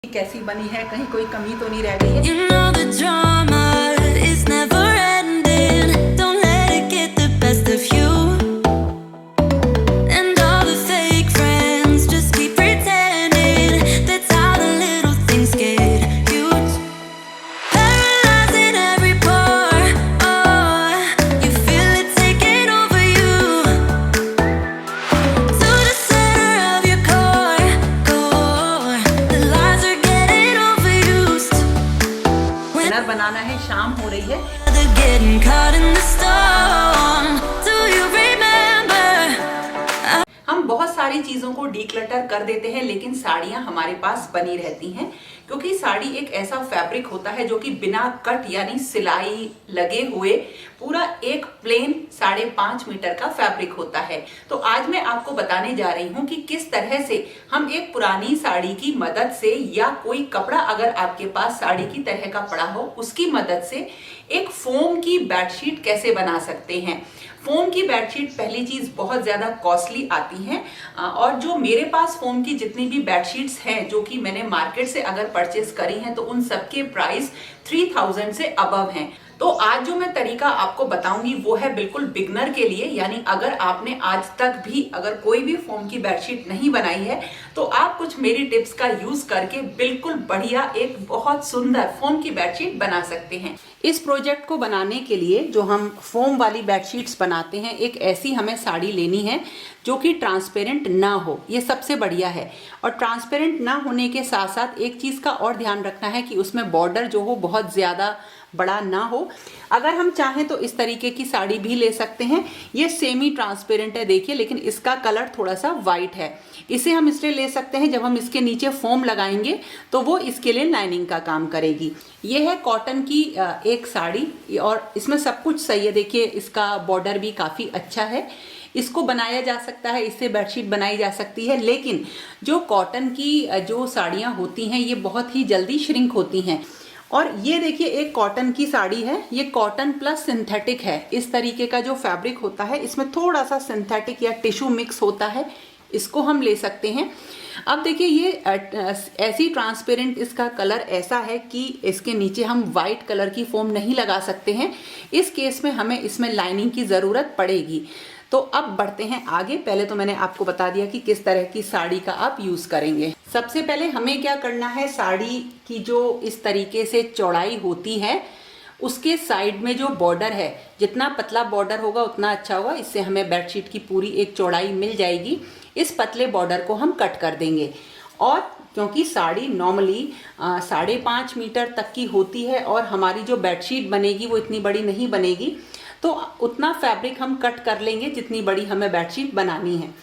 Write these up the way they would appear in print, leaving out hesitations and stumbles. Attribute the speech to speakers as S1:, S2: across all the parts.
S1: कैसी बनी है, कहीं कोई कमी तो नहीं रह गई है।
S2: You know the drama is never ending. Don't let it get the best of you. And all the fake friends just keep pretending. That's how the little things get huge. Paralyzing every pore. Oh, you feel it taking over you. To the center of your core. The lies are getting overused.
S1: Dinner बनाना है, शाम हो रही है।
S2: They're getting caught in the storm. Do you remember?
S1: हम बहुत सारी चीज़ों को डीक्लटर कर देते हैं, लेकिन साड़ियाँ हमारे पास बनी रहती हैं, क्योंकि साड़ी एक ऐसा फैब्रिक होता है जो कि बिना कट यानी सिलाई लगे हुए पूरा एक प्लेन 5.5 मीटर का फैब्रिक होता है। तो आज मैं आपको बताने जा रही हूँ कि किस तरह से हम एक पुरानी साड़ी की मदद से, या कोई कपड़ा अगर आपके पास साड़ी की तरह का पड़ा हो उसकी मदद से एक फोम की बेडशीट कैसे बना सकते हैं। फोम की बेडशीट पहली चीज बहुत ज्यादा कॉस्टली आती हैं, और जो मेरे पास फोम की जितनी भी बेडशीट्स हैं जो कि मैंने मार्केट से अगर परचेस करी हैं तो उन सबके प्राइस 3000 से अबव हैं। तो आज जो मैं तरीका आपको बताऊंगी वो है बिल्कुल बिगनर के लिए, यानी अगर आपने आज तक भी अगर कोई भी फोम की बेडशीट नहीं बनाई है तो आप कुछ मेरी टिप्स का यूज करके बिल्कुल बढ़िया एक बहुत सुंदर फोम की बेडशीट बना सकते हैं। इस प्रोजेक्ट को बनाने के लिए जो हम फोम वाली बेडशीट्स बनाते हैं, एक ऐसी हमें साड़ी लेनी है जो कि ट्रांसपेरेंट ना हो, ये सबसे बढ़िया है। और ट्रांसपेरेंट ना होने के साथ साथ एक चीज़ का और ध्यान रखना है कि उसमें बॉर्डर जो हो बहुत ज़्यादा बड़ा ना हो। अगर हम चाहें तो इस तरीके की साड़ी भी ले सकते हैं। ये सेमी ट्रांसपेरेंट है देखिए, लेकिन इसका कलर थोड़ा सा वाइट है। इसे हम इसलिए ले सकते हैं जब हम इसके नीचे फोम लगाएंगे तो वो इसके लिए लाइनिंग का काम करेगी। ये है कॉटन की एक साड़ी और इसमें सब कुछ सही है। देखिए इसका बॉर्डर भी काफ़ी अच्छा है। इसको बनाया जा सकता है, इससे बेडशीट बनाई जा सकती है, लेकिन जो कॉटन की जो साड़ियाँ होती हैं ये बहुत ही जल्दी श्रिंक होती हैं। और ये देखिए एक कॉटन की साड़ी है, ये कॉटन प्लस सिंथेटिक है। इस तरीके का जो फैब्रिक होता है इसमें थोड़ा सा सिंथेटिक या टिश्यू मिक्स होता है, इसको हम ले सकते हैं। अब देखिए ये ऐसी ट्रांसपेरेंट, इसका कलर ऐसा है कि इसके नीचे हम वाइट कलर की फोम नहीं लगा सकते हैं। इस केस में हमें इसमें लाइनिंग की ज़रूरत पड़ेगी। तो अब बढ़ते हैं आगे। पहले तो मैंने आपको बता दिया कि किस तरह की साड़ी का आप यूज़ करेंगे। सबसे पहले हमें क्या करना है, साड़ी की जो इस तरीके से चौड़ाई होती है उसके साइड में जो बॉर्डर है, जितना पतला बॉर्डर होगा उतना अच्छा होगा। इससे हमें बेडशीट की पूरी एक चौड़ाई मिल जाएगी। इस पतले बॉर्डर को हम कट कर देंगे। और क्योंकि साड़ी नॉर्मली 5.5 मीटर तक की होती है और हमारी जो बेडशीट बनेगी वो इतनी बड़ी नहीं बनेगी, तो उतना फैब्रिक हम कट कर लेंगे जितनी बड़ी हमें बेडशीट बनानी है।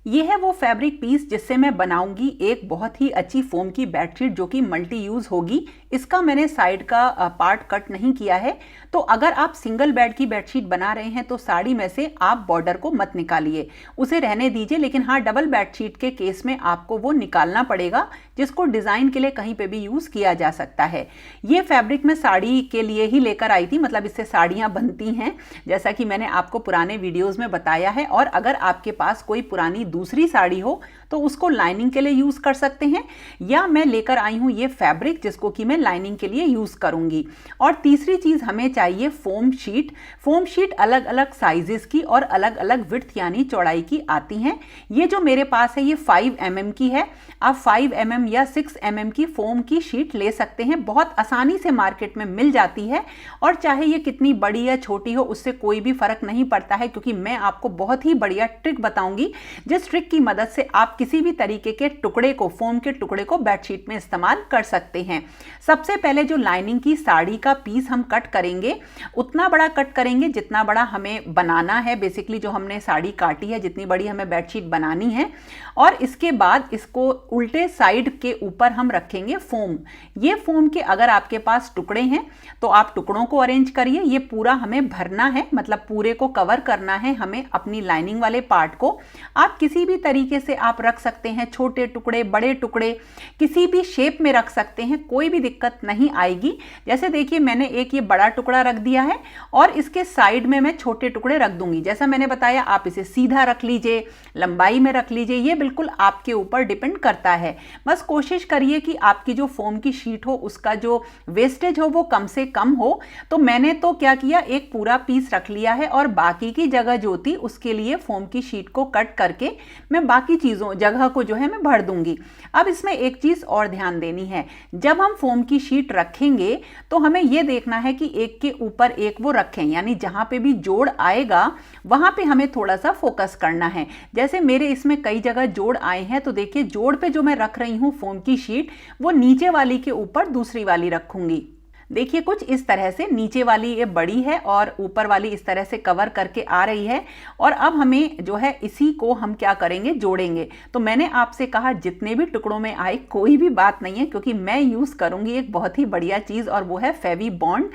S1: ये है वो फैब्रिक पीस जिससे मैं बनाऊंगी एक बहुत ही अच्छी फोम की बेडशीट जो कि मल्टी यूज होगी। इसका मैंने साइड का पार्ट कट नहीं किया है। तो अगर आप सिंगल बेड की बेडशीट बना रहे हैं तो साड़ी में से आप बॉर्डर को मत निकालिए, उसे रहने दीजिए। लेकिन हाँ, डबल बेडशीट के केस में आपको वो निकालना पड़ेगा, जिसको डिज़ाइन के लिए कहीं पे भी यूज़ किया जा सकता है। ये फैब्रिक मैं साड़ी के लिए ही लेकर आई थी, मतलब इससे साड़ियाँ बनती हैं, जैसा कि मैंने आपको पुराने वीडियोज़ में बताया है। और अगर आपके पास कोई पुरानी दूसरी साड़ी हो तो उसको लाइनिंग के लिए यूज़ कर सकते हैं, या मैं लेकर आई हूँ ये फैब्रिक जिसको कि मैं लाइनिंग के लिए यूज़ करूँगी। और तीसरी चीज़ हमें चाहिए फोम शीट। फोम शीट अलग अलग साइजेस की और अलग अलग विड्थ यानी चौड़ाई की आती हैं। ये जो मेरे पास है ये 5 mm की है। आप 5 mm या 6 mm की फोम की शीट ले सकते हैं, बहुत आसानी से मार्केट में मिल जाती है। और चाहे ये कितनी बड़ी या छोटी हो उससे कोई भी फर्क नहीं पड़ता है, क्योंकि मैं आपको बहुत ही बढ़िया ट्रिक बताऊंगी जिस ट्रिक की मदद से आप किसी भी तरीके के टुकड़े को, फोम के टुकड़े को बेडशीट में इस्तेमाल कर सकते हैं। सबसे पहले जो लाइनिंग की साड़ी का पीस हम कट करेंगे उतना बड़ा कट करेंगे जितना बड़ा हमें बनाना है। बेसिकली जो हमने साड़ी काटी है जितनी बड़ी हमें बेडशीट बनानी है। और इसके बाद इसको उल्टे साइड के ऊपर हम रखेंगे फोम। ये फोम के अगर आपके पास टुकड़े हैं तो आप टुकड़ों को अरेंज करिए। ये पूरा हमें भरना है, मतलब पूरे को कवर करना है हमें अपनी लाइनिंग वाले पार्ट को। आप किसी भी तरीके से आप रख रख सकते हैं, छोटे टुकड़े, बड़े टुकड़े, किसी भी शेप में रख सकते हैं, कोई भी दिक्कत नहीं आएगी। जैसे देखिए मैंने एक ये बड़ा टुकड़ा रख दिया है और इसके साइड में मैं छोटे टुकड़े रख दूंगी। जैसा मैंने बताया आप इसे सीधा रख लीजिए, लंबाई में रख लीजिए, ये बिल्कुल आपके ऊपर डिपेंड करता है। बस कोशिश करिए कि आपकी जो फोम की शीट हो उसका जो वेस्टेज हो वो कम से कम हो। तो मैंने तो क्या किया, एक पूरा पीस रख लिया है और बाकी की जगह जो थी उसके लिए फोम की शीट को कट करके मैं बाकी चीज़ों जगह को जो है मैं भर दूंगी। अब इसमें एक चीज़ और ध्यान देनी है, जब हम फोम की शीट रखेंगे तो हमें यह देखना है कि एक के ऊपर एक वो रखें, यानी जहाँ पे भी जोड़ आएगा वहाँ पे हमें थोड़ा सा फोकस करना है। जैसे मेरे इसमें कई जगह जोड़ आए हैं तो देखिए जोड़ पे जो मैं रख रही हूँ फोम की शीट वो नीचे वाली के ऊपर दूसरी वाली रखूंगी। देखिए कुछ इस तरह से नीचे वाली ये बड़ी है और ऊपर वाली इस तरह से कवर करके आ रही है। और अब हमें जो है इसी को हम क्या करेंगे, जोड़ेंगे। तो मैंने आपसे कहा जितने भी टुकड़ों में आए कोई भी बात नहीं है, क्योंकि मैं यूज़ करूँगी एक बहुत ही बढ़िया चीज़ और वो है फेवी बॉन्ड।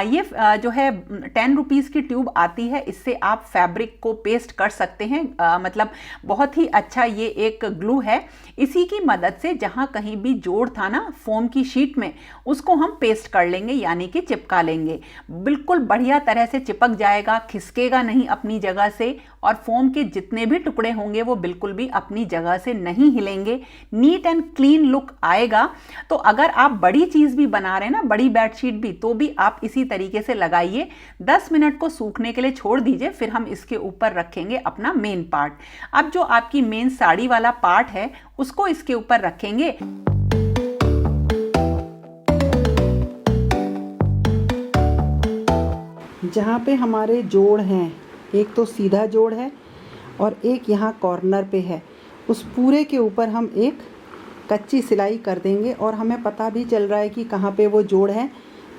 S1: ये जो है 10 रुपीज़ की ट्यूब आती है, इससे आप फैब्रिक को पेस्ट कर सकते हैं। मतलब बहुत ही अच्छा ये एक ग्लू है। इसी की मदद से जहाँ कहीं भी जोड़ था ना फोम की शीट में उसको हम पेस्ट कर लेंगे, यानी कि चिपका लेंगे। बिल्कुल बढ़िया तरह से चिपक जाएगा, खिसकेगा नहीं अपनी जगह से और फोम के जितने भी टुकड़े होंगे वो बिल्कुल भी अपनी जगह से नहीं हिलेंगे। नीट एंड क्लीन लुक आएगा। तो अगर आप बड़ी चीज़ भी बना रहे हैं ना, बड़ी बेडशीट भी, तो भी आप इसी तरीके से लगाइए। 10 मिनट को सूखने के लिए छोड़ दीजिए, फिर हम इसके ऊपर रखेंगे अपना मेन पार्ट। अब जो आपकी मेन साड़ी वाला पार्ट है उसको इसके ऊपर रखेंगे।
S3: जहाँ पे हमारे जोड़ हैं, एक तो सीधा जोड़ है और एक यहाँ कॉर्नर पे है, उस पूरे के ऊपर हम एक कच्ची सिलाई कर देंगे। और हमें पता भी चल रहा है कि कहाँ पे वो जोड़ है,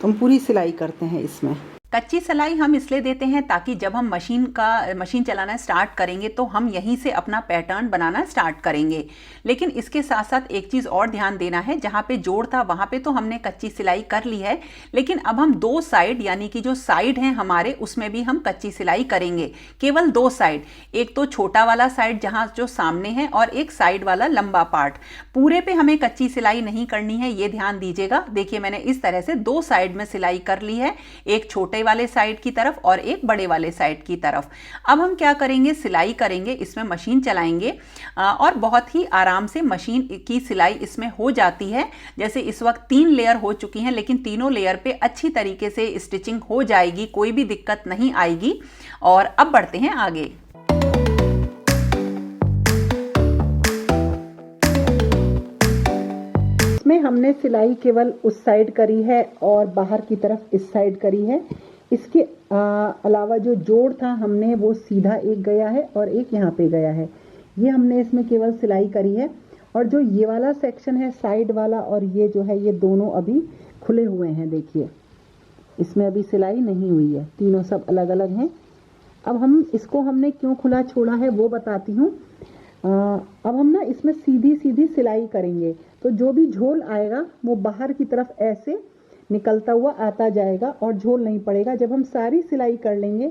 S3: तो हम पूरी सिलाई करते हैं इसमें।
S1: कच्ची सिलाई हम इसलिए देते हैं ताकि जब हम मशीन चलाना स्टार्ट करेंगे तो हम यहीं से अपना पैटर्न बनाना स्टार्ट करेंगे। लेकिन इसके साथ साथ एक चीज़ और ध्यान देना है, जहाँ पे जोड़ था वहाँ पे तो हमने कच्ची सिलाई कर ली है, लेकिन अब हम 2 साइड यानी कि जो साइड हैं हमारे उसमें भी हम कच्ची सिलाई करेंगे। केवल 2 साइड, एक तो छोटा वाला साइड जहाँ जो सामने है और एक साइड वाला लंबा पार्ट। पूरे पे हमें कच्ची सिलाई नहीं करनी है, ये ध्यान दीजिएगा। देखिए मैंने इस तरह से 2 साइड में सिलाई कर ली है, एक छोटे वाले साइड की तरफ और एक बड़े वाले साइड की तरफ। अब हम क्या करेंगे, सिलाई करेंगे, इसमें मशीन चलाएंगे और बहुत ही आराम से मशीन की सिलाई इसमें हो जाती है। जैसे इस वक्त 3 लेयर हो चुकी हैं, लेकिन तीनों लेयर पे अच्छी तरीके से स्टिचिंग हो जाएगी, कोई भी दिक्कत नहीं आएगी। और अब बढ़ते हैं आगे।
S3: इसमें हमने सिलाई केवल उस साइड करी है और बाहर की तरफ इस साइड करी है। इसके अलावा जो जोड़ था हमने वो सीधा एक गया है और एक यहाँ पे गया है, ये हमने इसमें केवल सिलाई करी है। और जो ये वाला सेक्शन है साइड वाला और ये जो है, ये दोनों अभी खुले हुए हैं। देखिए इसमें अभी सिलाई नहीं हुई है, तीनों सब अलग अलग हैं। अब हम इसको हमने क्यों खुला छोड़ा है वो बताती हूँ। अब हम ना इसमें सीधी सीधी सिलाई करेंगे, तो जो भी झोल आएगा वो बाहर की तरफ ऐसे निकलता हुआ आता जाएगा और झोल नहीं पड़ेगा। जब हम सारी सिलाई कर लेंगे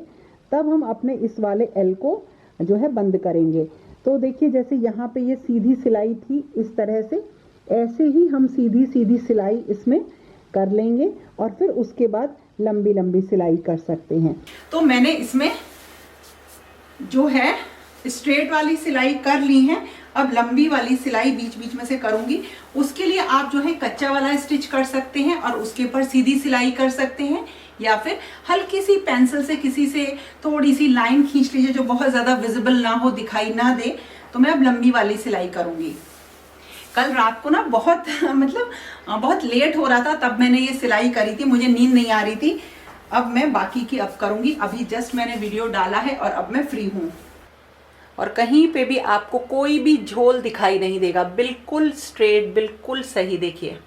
S3: तब हम अपने इस वाले एल को जो है बंद करेंगे। तो देखिए जैसे यहाँ पे ये सीधी सिलाई थी, इस तरह से ऐसे ही हम सीधी सीधी सिलाई इसमें कर लेंगे और फिर उसके बाद लंबी लंबी सिलाई कर सकते हैं।
S1: तो मैंने इसमें जो है स्ट्रेट वाली सिलाई कर ली है, अब लंबी वाली सिलाई बीच बीच में से करूंगी। उसके लिए आप जो है कच्चा वाला स्टिच कर सकते हैं और उसके ऊपर सीधी सिलाई कर सकते हैं, या फिर हल्की सी पेंसिल से किसी से थोड़ी सी लाइन खींच लीजिए जो बहुत ज़्यादा विजिबल ना हो, दिखाई ना दे। तो मैं अब लंबी वाली सिलाई करूंगी। कल रात को ना बहुत बहुत लेट हो रहा था, तब मैंने ये सिलाई करी थी, मुझे नींद नहीं आ रही थी। अब मैं बाकी की अब करूंगी। अभी जस्ट मैंने वीडियो डाला है और अब मैं फ्री हूँ। और कहीं पे भी आपको कोई भी झोल दिखाई नहीं देगा, बिल्कुल स्ट्रेट, बिल्कुल सही। देखिए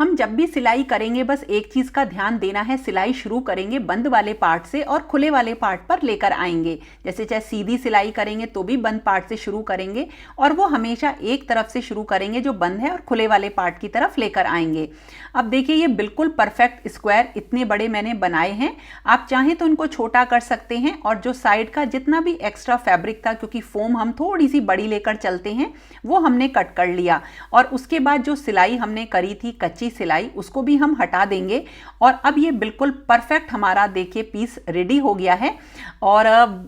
S1: हम जब भी सिलाई करेंगे बस एक चीज़ का ध्यान देना है, सिलाई शुरू करेंगे बंद वाले पार्ट से और खुले वाले पार्ट पर लेकर आएंगे। जैसे चाहे सीधी सिलाई करेंगे तो भी बंद पार्ट से शुरू करेंगे और वो हमेशा एक तरफ से शुरू करेंगे जो बंद है और खुले वाले पार्ट की तरफ लेकर आएंगे। अब देखिए ये बिल्कुल परफेक्ट स्क्वायर इतने बड़े मैंने बनाए हैं। आप चाहें तो इनको छोटा कर सकते हैं और जो साइड का जितना भी एक्स्ट्रा फैब्रिक था, क्योंकि फोम हम थोड़ी सी बड़ी लेकर चलते हैं, वो हमने कट कर लिया और उसके बाद जो सिलाई हमने करी थी कच्ची सिलाई उसको भी हम हटा देंगे। और अब ये बिल्कुल परफेक्ट हमारा देखिए पीस रेडी हो गया है और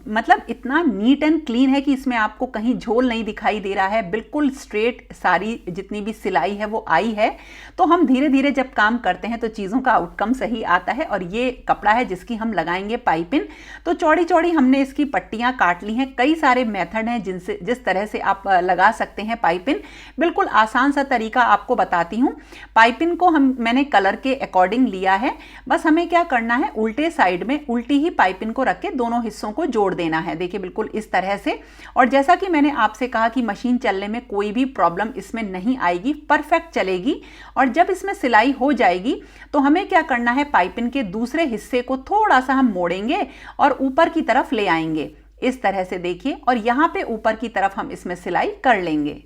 S1: मतलब इतना नीट एंड क्लीन है कि इसमें आपको कहीं झोल नहीं दिखाई दे रहा है। बिल्कुल स्ट्रेट सारी जितनी भी सिलाई है वो आई है। तो हम धीरे धीरे जब काम करते हैं तो चीज़ों का आउटकम सही आता है। और ये कपड़ा है जिसकी हम लगाएंगे पाइपिंग। तो चौड़ी चौड़ी हमने इसकी पट्टियां काट ली हैं। कई सारे मेथड हैं जिस तरह से आप लगा सकते हैं पाइपिंग। बिल्कुल आसान सा तरीका आपको बताती हूँ। पाइपिंग को मैंने कलर के अकॉर्डिंग लिया है। बस हमें क्या करना है, उल्टे साइड में उल्टी ही पाइपिंग को रख के दोनों हिस्सों को जोड़ देना है। देखिए बिल्कुल इस तरह से। और जैसा कि मैंने आपसे कहा कि मशीन चलने में कोई भी प्रॉब्लम इसमें नहीं आएगी, परफेक्ट चलेगी। और जब इसमें सिलाई हो जाएगी तो हमें क्या करना है, पाइपिंग के दूसरे हिस्से को थोड़ा सा हम मोड़ेंगे और ऊपर की तरफ ले आएंगे इस तरह से देखिए। और यहाँ पे ऊपर की तरफ हम इसमें सिलाई कर लेंगे।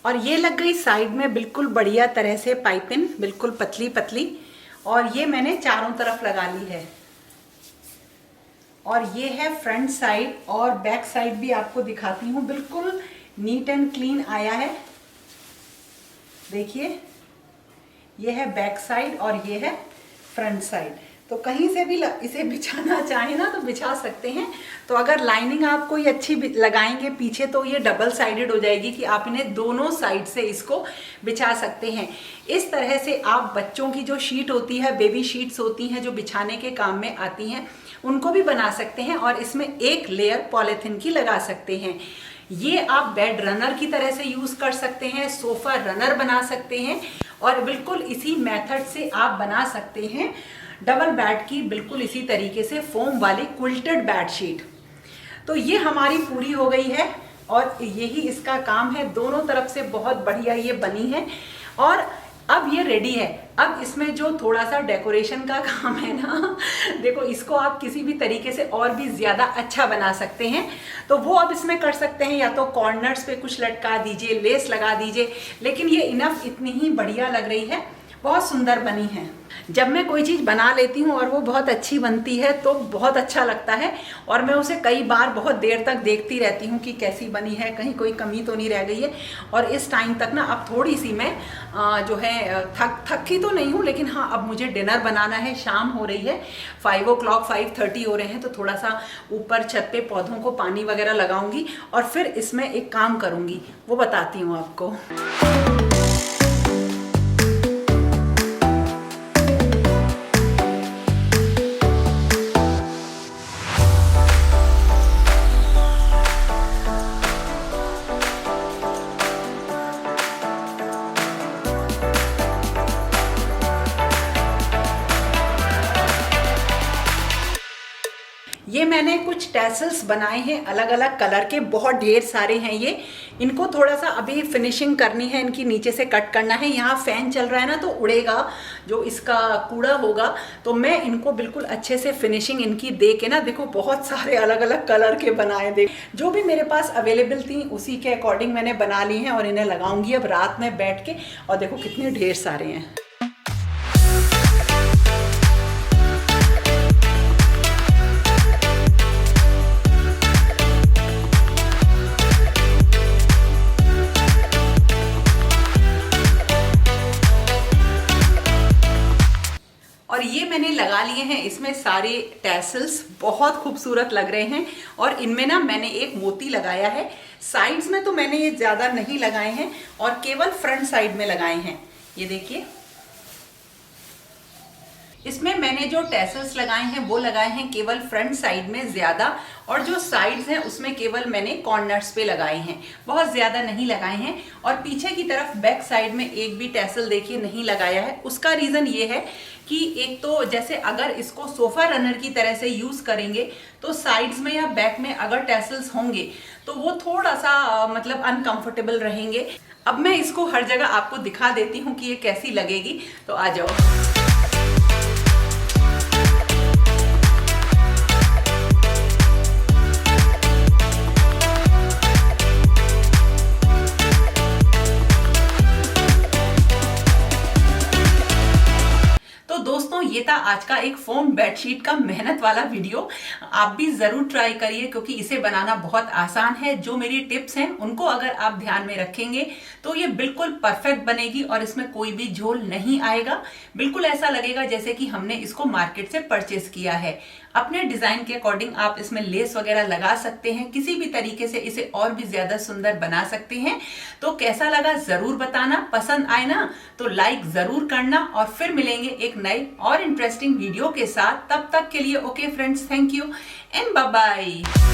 S1: और ये लग गई साइड में बिल्कुल बढ़िया तरह से पाइपिंग, बिल्कुल पतली पतली। और ये मैंने चारों तरफ लगा ली है। और ये है फ्रंट साइड और बैक साइड भी आपको दिखाती हूँ। बिल्कुल नीट एंड क्लीन आया है। देखिए ये है बैक साइड और ये है फ्रंट साइड। तो कहीं से भी इसे बिछाना चाहे ना तो बिछा सकते हैं। तो अगर लाइनिंग आप कोई अच्छी लगाएंगे पीछे तो ये डबल साइडेड हो जाएगी कि आप इन्हें दोनों साइड से इसको बिछा सकते हैं। इस तरह से आप बच्चों की जो शीट होती है, बेबी शीट्स होती हैं जो बिछाने के काम में आती हैं, उनको भी बना सकते हैं और इसमें एक लेयर पॉलीथिन की लगा सकते हैं। ये आप बेड रनर की तरह से यूज कर सकते हैं, सोफा रनर बना सकते हैं। और बिल्कुल इसी मेथड से आप बना सकते हैं डबल बेड की, बिल्कुल इसी तरीके से फोम वाली क्विल्टेड बेड शीट। तो ये हमारी पूरी हो गई है और यही इसका काम है। दोनों तरफ से बहुत बढ़िया ये बनी है और अब ये रेडी है। अब इसमें जो थोड़ा सा डेकोरेशन का काम है ना, देखो इसको आप किसी भी तरीके से और भी ज्यादा अच्छा बना सकते हैं। तो वो अब इसमें कर सकते हैं, या तो कॉर्नर्स पे कुछ लटका दीजिए, लेस लगा दीजिए। लेकिन ये इनफ इतनी ही बढ़िया लग रही है, बहुत सुंदर बनी है। जब मैं कोई चीज़ बना लेती हूँ और वो बहुत अच्छी बनती है तो बहुत अच्छा लगता है और मैं उसे कई बार बहुत देर तक देखती रहती हूँ कि कैसी बनी है, कहीं कोई कमी तो नहीं रह गई है। और इस टाइम तक ना अब थोड़ी सी मैं जो है थकी तो नहीं हूँ, लेकिन हाँ अब मुझे डिनर बनाना है। शाम हो रही है, 5 o'clock 5:30 हो रहे हैं। तो थोड़ा सा ऊपर छत पे पौधों को पानी वगैरह लगाऊंगी और फिर इसमें एक काम करूँगी, वो बताती हूँ आपको। ये मैंने कुछ टैसल्स बनाए हैं अलग अलग कलर के, बहुत ढेर सारे हैं ये। इनको थोड़ा सा अभी फिनिशिंग करनी है, इनकी नीचे से कट करना है। यहाँ फैन चल रहा है ना तो उड़ेगा जो इसका कूड़ा होगा, तो मैं इनको बिल्कुल अच्छे से फिनिशिंग इनकी दे के ना, देखो बहुत सारे अलग अलग कलर के बनाए, देख जो भी मेरे पास अवेलेबल थी उसी के अकॉर्डिंग मैंने बना ली हैं और इन्हें लगाऊंगी अब रात में बैठ के। और देखो कितने ढेर सारे हैं। और ये मैंने लगा लिए हैं इसमें सारे टैसल्स, बहुत खूबसूरत लग रहे हैं। और इनमें ना मैंने एक मोती लगाया है। साइड्स में तो मैंने ये ज़्यादा नहीं लगाए हैं और केवल फ्रंट साइड में लगाए हैं। ये देखिए इसमें मैंने जो टैसल्स लगाए हैं वो लगाए हैं केवल फ्रंट साइड में ज़्यादा, और जो साइड्स हैं उसमें केवल मैंने कॉर्नर्स पे लगाए हैं, बहुत ज़्यादा नहीं लगाए हैं। और पीछे की तरफ बैक साइड में एक भी टैसल देखिए नहीं लगाया है। उसका रीज़न ये है कि एक तो जैसे अगर इसको सोफा रनर की तरह से यूज़ करेंगे तो साइड्स में या बैक में अगर टैसल्स होंगे तो वो थोड़ा सा मतलब अनकंफर्टेबल रहेंगे। अब मैं इसको हर जगह आपको दिखा देती हूँ कि ये कैसी लगेगी, तो आ जाओ। दोस्तों ये था आज का एक फोम बेडशीट का मेहनत वाला वीडियो। आप भी जरूर ट्राई करिए क्योंकि इसे बनाना बहुत आसान है। जो मेरी टिप्स हैं उनको अगर आप ध्यान में रखेंगे तो ये बिल्कुल परफेक्ट बनेगी और इसमें कोई भी झोल नहीं आएगा। बिल्कुल ऐसा लगेगा जैसे कि हमने इसको मार्केट से परचेस किया है। अपने डिजाइन के अकॉर्डिंग आप इसमें लेस वगैरह लगा सकते हैं, किसी भी तरीके से इसे और भी ज्यादा सुंदर बना सकते हैं। तो कैसा लगा जरूर बताना, पसंद आए ना तो लाइक जरूर करना और फिर मिलेंगे एक नए और इंटरेस्टिंग वीडियो के साथ। तब तक के लिए okay friends, thank you and bye bye.